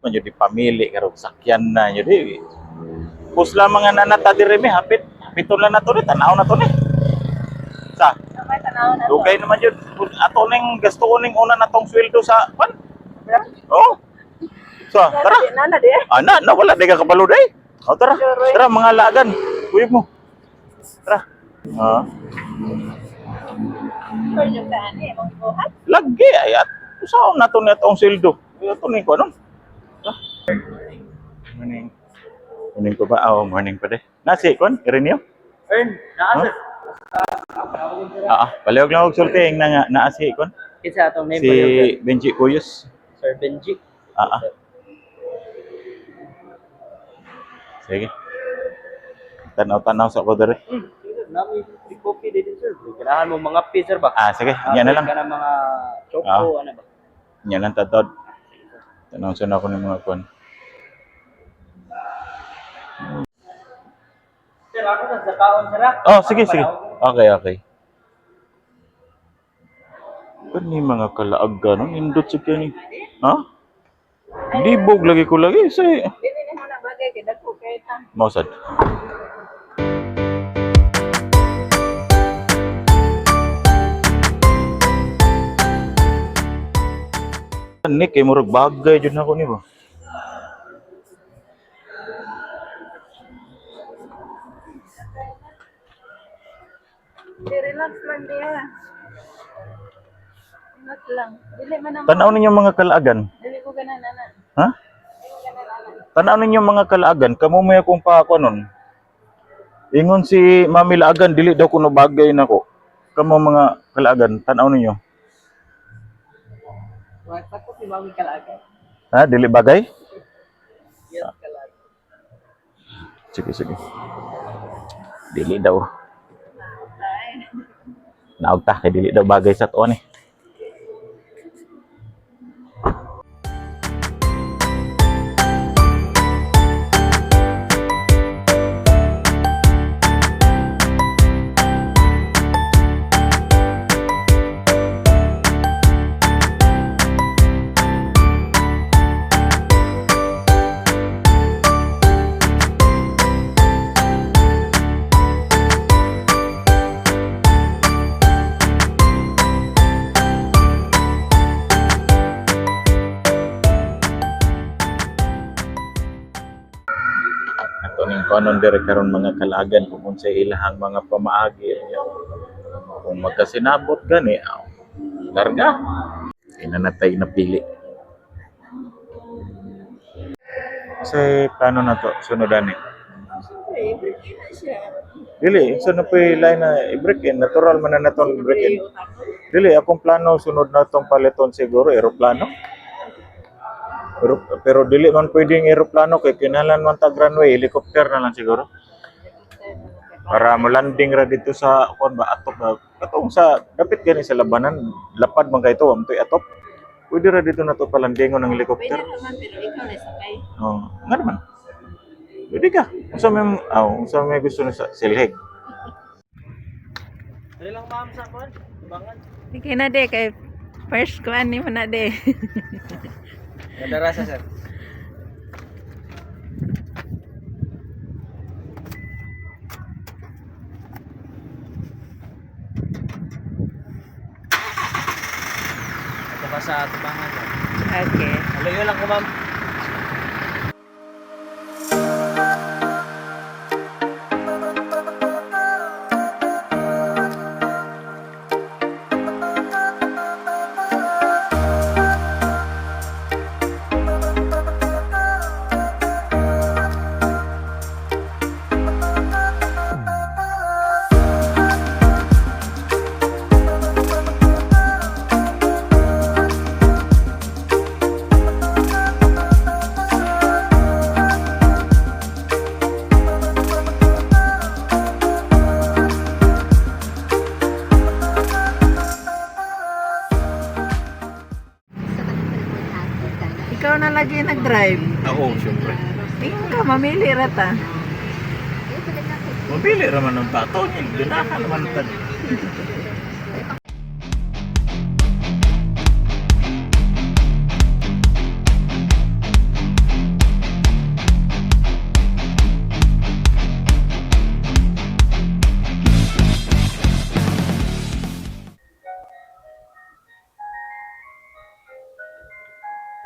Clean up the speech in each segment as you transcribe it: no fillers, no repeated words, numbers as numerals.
man yun di pamili karong sakyan na yun di. Pus lamang nga nanata diri mi hapit lang na to ni tanaw na to ni. Sa May tanaw na to. dugay naman yun ato ning gasto ko ning una natong sweldo sa pan. Oh. So, tara. Nana di. Na wala di ka kabalo day. O tara. Tara mga lagan. Uyog mo. Tara. Sure yung saan eh. Mong buhat. Lagi ayat. Usaon na to netong sweldo. Ito ni ko anon. Morning. Morning ko ba? Oh, morning pa de. Nasi kon, Ireneo? Naasir. Palihog lang og sulti na naasi kon. Kinsa atong name Si pa Benji Cuyos. Sir Benji. Sige. Tanaw-tanaw sa ko dere. Nami di copy dito sir. Kailangan mo mga pizza ba? Sige. Yan na lang. Kana mga choco ano ba? Yan lang tatod. Tanaw sa ako ng mga kon. Sir, ako sa kaon sir. Oh, sige. Okay. Kani mga kalaag ganon, indot sa kani. Ha? Libog lagi ko lagi sa Dili ni mo na bagay kay dako kay ta. Mausad. Ni kay murag bagay jud nako ni ba. Relax lang diya. Relax lang. Dili man na. Tanaw ninyo mga kalaagan. Dili ko ganan nana. Ha? Tanaw ninyo mga kalaagan, kamo may akong pa ako nun. Ingon si Mami Laagan dili daw kuno bagay nako. Kamo mga kalaagan, tanaw ninyo. Wa ko si Mami Kalaga. Ha, dili bagay? Yes, Kalaga. Sige. Dili daw. Naugta kay dili daw bagay sa tuon eh. Ning kanon dire karon mga kalagan kung sa ilahang mga pamaagi kung magkasinabot gani larga inanatay na pili say plano na to sunodan ni dili so na pay line na i-break in natural man na naton break in dili akong plano sunod na tong paliton siguro eroplano. Pero dili man pwedeng eroplano kay kinahanglan man tag runway, helicopter na lang siguro. Para mo-landing ra dito sa kon ba atop katong sa dapit gani sa labanan, lapad man kay to amtoy atop. Pwede ra dito na to palandingon ng helicopter. Pwede naman pero ikaw na sakay. Oh, nga naman. Pwede ka. Unsa may gusto na sa silhig. Dali lang ma'am sa kon. Bangan. Sige na de kay first ko ani mo na de. Madarasa sir. Ito pa sa tubangan. Okay. Alayo lang ko ma'am. Ikaw na lagi nag-drive. Oo, syempre. Ikaw ka mamili rata. Mabili ra man ng tato, ginahan naman tad.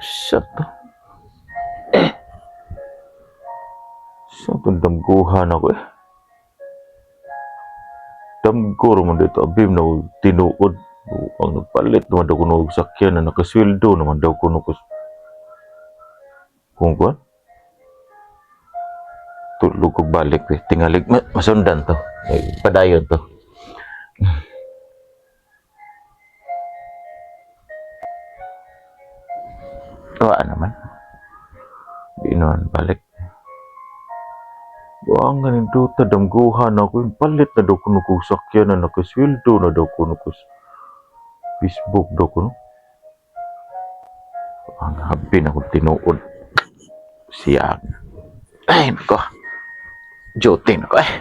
Sa to? Sa itong damguhan ako eh. Damgo naman dito. Abim na ako tinuod. Ang nagpalit naman daw kuno og sakyan na nakasweldo naman daw kuno ko. Kung kuwan? Tulog og balik eh. Tingalig. Masundan to. Ay, padayon to. Tuwa naman. Di naman balik. Ang ganing duta damguhan ako. Palit na daw kuno kong sakyan na nakasweldo na daw kuno ko. Facebook daw kuno. Ang habi na akong tinuod. Siyang. Ay, nako. Joting nako eh.